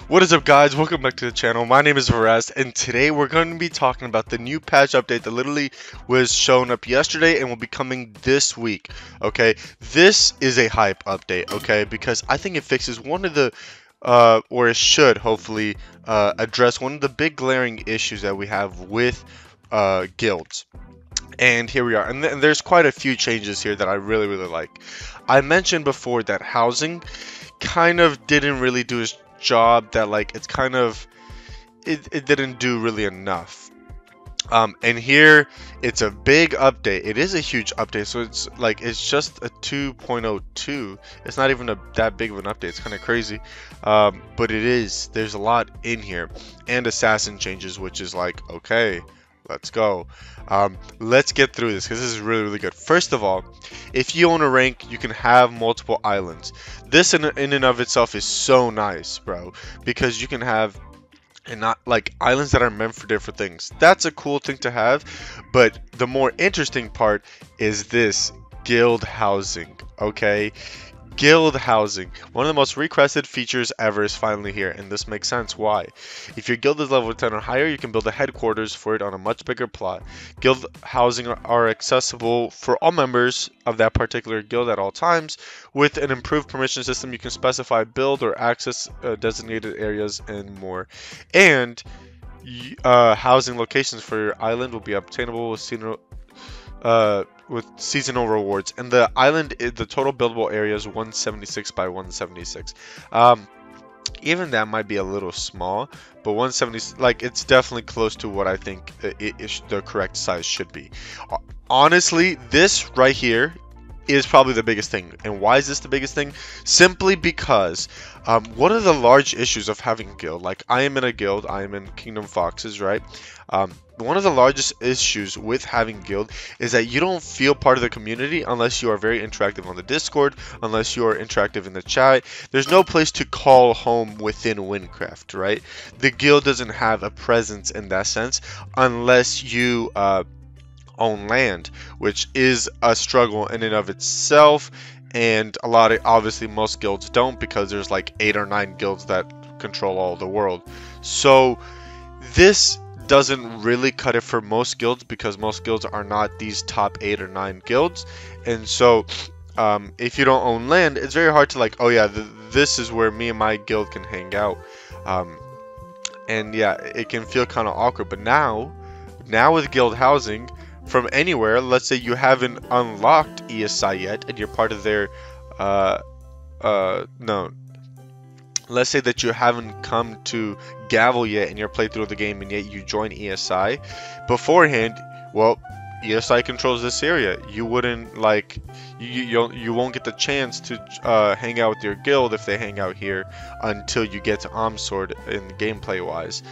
What is up, guys? Welcome back to the channel. My name is Varest, and today we're going to be talking about the new patch update that literally was shown up yesterday and will be coming this week. Okay, this is a hype update, okay, because I think it fixes one of the or it should hopefully address one of the big glaring issues that we have with guilds. And here we are, and there's quite a few changes here that I really like. I mentioned before that housing kind of didn't really do its job, that like it's kind of it didn't do really enough. And here it's a big update. It is a huge update, so it's just a 2.02. It's not even that big of an update. It's kind of crazy, but there's a lot in here. And assassin changes, which is like, okay, let's go. Let's get through this because this is really good. First of all, if you own a rank, you can have multiple islands. This in and of itself is so nice, bro, because you can have and not like islands that are meant for different things. That's a cool thing to have, but the more interesting part is this guild housing. Okay, guild housing, one of the most requested features ever, is finally here, and this makes sense. Why? If your guild is level 10 or higher, you can build a headquarters for it on a much bigger plot. Guild housing are accessible for all members of that particular guild at all times. With an improved permission system, you can specify build or access designated areas and more. And housing locations for your island will be obtainable with seasonal rewards, and the island, the total buildable area is 176 by 176. Even that might be a little small, but 170, like, it's definitely close to what I think the correct size should be. Honestly, this right here is probably the biggest thing. And why is this the biggest thing? Simply because one of the large issues of having a guild, like I am in a guild, I am in Kingdom Foxes, right? One of the largest issues with having guild is that you don't feel part of the community unless you are very interactive on the Discord, unless you are interactive in the chat. There's no place to call home within Wynncraft, right? The guild doesn't have a presence in that sense unless you own land, which is a struggle in and of itself. And obviously most guilds don't, because there's like 8 or 9 guilds that control all the world. So this doesn't really cut it for most guilds, because most guilds are not these top 8 or 9 guilds. And so if you don't own land, it's very hard to like, oh yeah, this is where me and my guild can hang out. And yeah, it can feel kind of awkward. But now with guild housing, from anywhere, let's say you haven't unlocked ESI yet and you're part of their no, let's say that you haven't come to Gavel yet in your playthrough of the game, and yet you join ESI beforehand. Well, ESI controls this area. You wouldn't like you won't get the chance to hang out with your guild if they hang out here until you get to Sword in gameplay wise.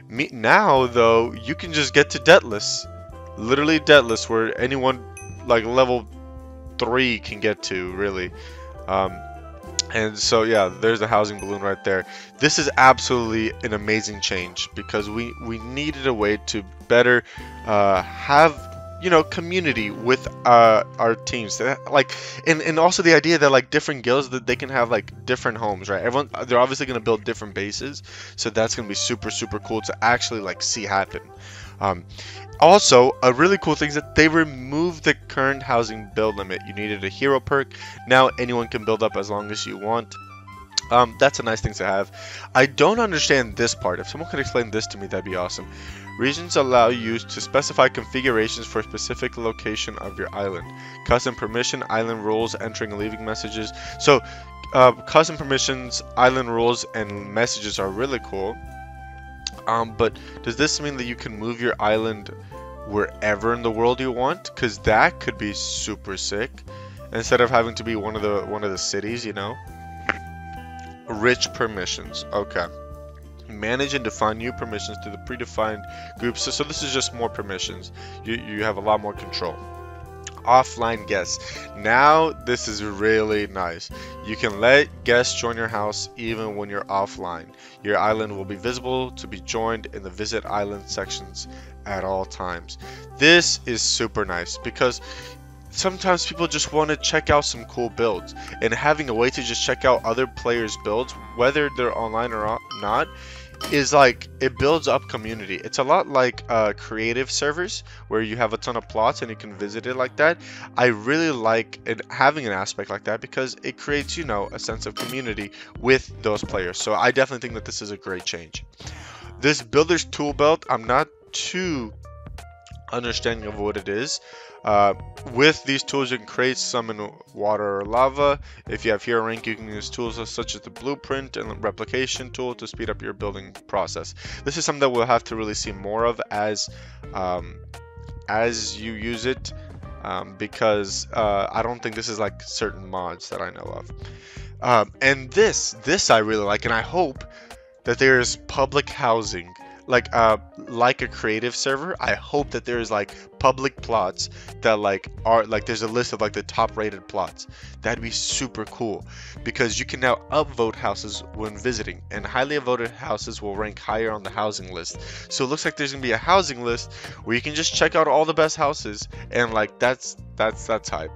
Now though, you can just get to Debtless. Literally Debtless, where anyone like level 3 can get to, really. And so yeah, there's a housing balloon right there. This is absolutely an amazing change, because we needed a way to better have, you know, community with our teams. Like, and also the idea that like different guilds, that they can have like different homes, right? They're obviously going to build different bases, so that's going to be super cool to actually like see happen. Also, a really cool thing is that they removed the current housing build limit. You needed a hero perk. Now anyone can build up as long as you want. That's a nice thing to have. I don't understand this part. If someone could explain this to me, that'd be awesome. Regions allow you to specify configurations for a specific location of your island. Custom permission, island rules, entering and leaving messages. So, custom permissions, island rules, and messages are really cool. But does this mean that you can move your island wherever in the world you want? Because that could be super sick, instead of having to be one of the cities, you know. Rich permissions. Okay. Manage and define new permissions to the predefined groups. So this is just more permissions. You have a lot more control. Offline guests. Now this is really nice. You can let guests join your house even when you're offline. Your island will be visible to be joined in the visit island sections at all times. This is super nice, because sometimes people just want to check out some cool builds, and having a way to just check out other players' builds, whether they're online or not, is like, it builds up community. It's a lot like creative servers where you have a ton of plots and you can visit it like that. I really like it, having an aspect like that, because it creates, you know, a sense of community with those players. So I definitely think that this is a great change. This builder's tool belt, I'm not too understanding of what it is. With these tools, you can create, summon water or lava. If you have hero rank, you can use tools such as the blueprint and replication tool to speed up your building process. This is something that we'll have to really see more of as you use it, because I don't think this is like certain mods that I know of. And this I really like, and I hope that there is public housing, like a creative server. I hope that there's like public plots that like are like, there's a list of like the top rated plots. That'd be super cool, because you can now upvote houses when visiting, and highly voted houses will rank higher on the housing list. So it looks like there's gonna be a housing list where you can just check out all the best houses, and like that's hype.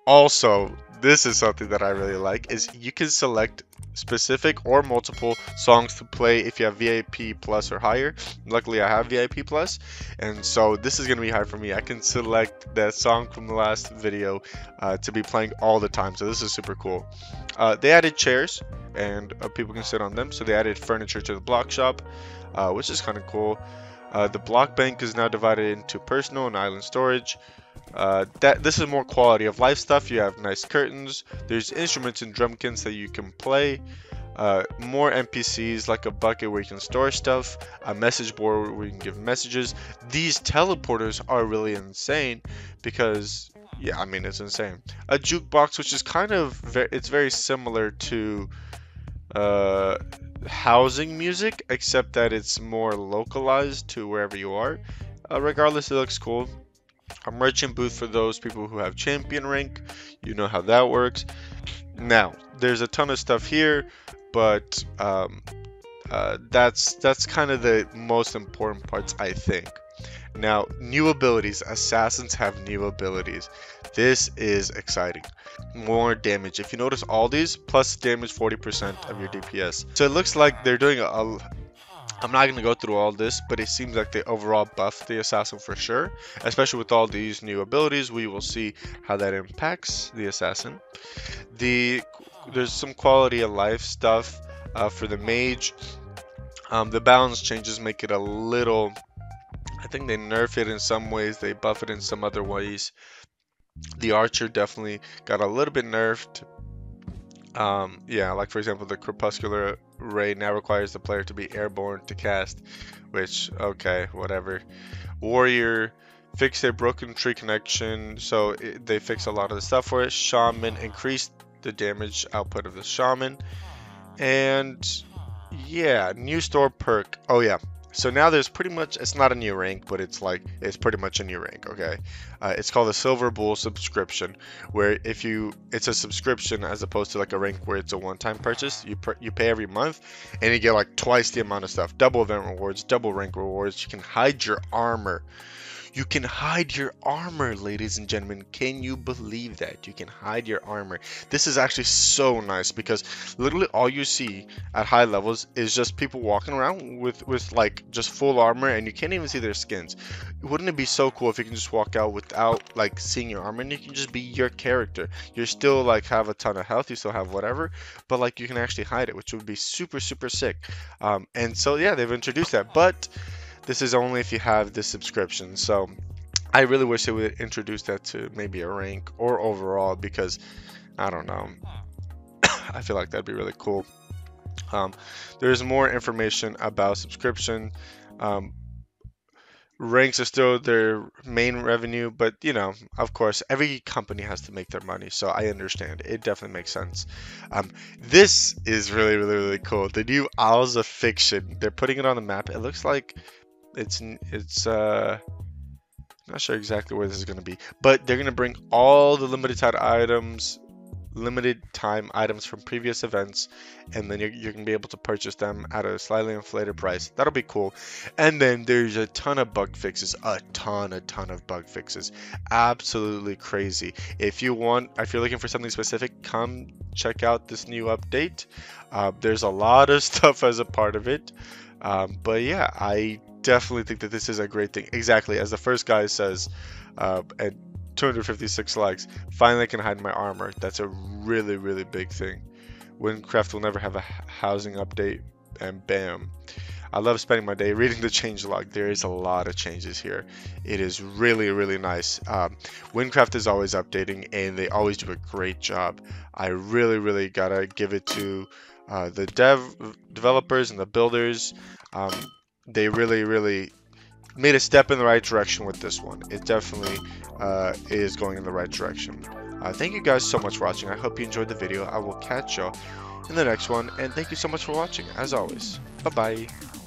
Also, this is something that I really like, is you can select specific or multiple songs to play if you have VIP plus or higher. Luckily I have VIP plus, and so this is going to be hard for me. I can select that song from the last video to be playing all the time, so this is super cool. They added chairs, and people can sit on them, so they added furniture to the block shop, which is kind of cool. The block bank is now divided into personal and island storage. This is more quality of life stuff. You have nice curtains, there's instruments and drumkins that you can play, more NPCs like a bucket where you can store stuff, a message board where you can give messages. These teleporters are really insane, because yeah, I mean, it's insane. A jukebox, which is kind of it's very similar to housing music, except that it's more localized to wherever you are. Regardless, it looks cool. A merchant booth for those people who have champion rank. You know how that works. Now, there's a ton of stuff here, but that's kind of the most important parts, I think. Now, new abilities. Assassins have new abilities. This is exciting. More damage. If you notice, all these plus damage 40% of your DPS. So it looks like they're doing I'm not going to go through all this, but it seems like they overall buffed the assassin for sure. Especially with all these new abilities, we will see how that impacts the assassin. There's some quality of life stuff for the mage. The balance changes make it a little, I think they nerf it in some ways, they buff it in some other ways. The archer definitely got a little bit nerfed. Yeah, like for example, the crepuscular ray now requires the player to be airborne to cast, which, okay, whatever. Warrior fixed their broken tree connection, so they fix a lot of the stuff for it. Shaman increased the damage output of the shaman. And yeah, new store perk. Oh yeah, so now there's pretty much, it's not a new rank, but it's pretty much a new rank, okay? It's called a Silver Bull subscription, where it's a subscription as opposed to like a rank where it's a one-time purchase. You pay every month, and you get like twice the amount of stuff. Double event rewards, double rank rewards. You can hide your armor. You can hide your armor, ladies and gentlemen. Can you believe that? You can hide your armor. This is actually so nice, because literally all you see at high levels is just people walking around with like just full armor, and you can't even see their skins. Wouldn't it be so cool if you can just walk out without like seeing your armor, and you can just be your character? You're still like have a ton of health, you still have whatever, but like you can actually hide it, which would be super sick. And so yeah, they've introduced that, but this is only if you have the subscription. So I really wish they would introduce that to maybe a rank or overall, because I don't know. I feel like that'd be really cool. There's more information about subscription. Ranks are still their main revenue, but you know, of course, every company has to make their money, so I understand. It definitely makes sense. This is really cool. The new Owls of Fiction. They're putting it on the map. It looks like it's not sure exactly where this is going to be, but they're going to bring all the limited time items limited time items from previous events, and then you're gonna be able to purchase them at a slightly inflated price. That'll be cool. And then there's a ton of bug fixes, a ton of bug fixes, absolutely crazy. If you're looking for something specific, come check out this new update. There's a lot of stuff as a part of it, but yeah, I definitely think that this is a great thing. Exactly as the first guy says, at 256 likes. Finally, I can hide my armor. That's a really big thing. Wynncraft will never have a housing update, and bam. I love spending my day reading the change log. There is a lot of changes here. It is really nice. Wynncraft is always updating, and they always do a great job. I really gotta give it to the developers and the builders. They really made a step in the right direction with this one. It definitely is going in the right direction. Thank you guys so much for watching. I hope you enjoyed the video. I will catch y'all in the next one, and thank you so much for watching, as always. Bye bye.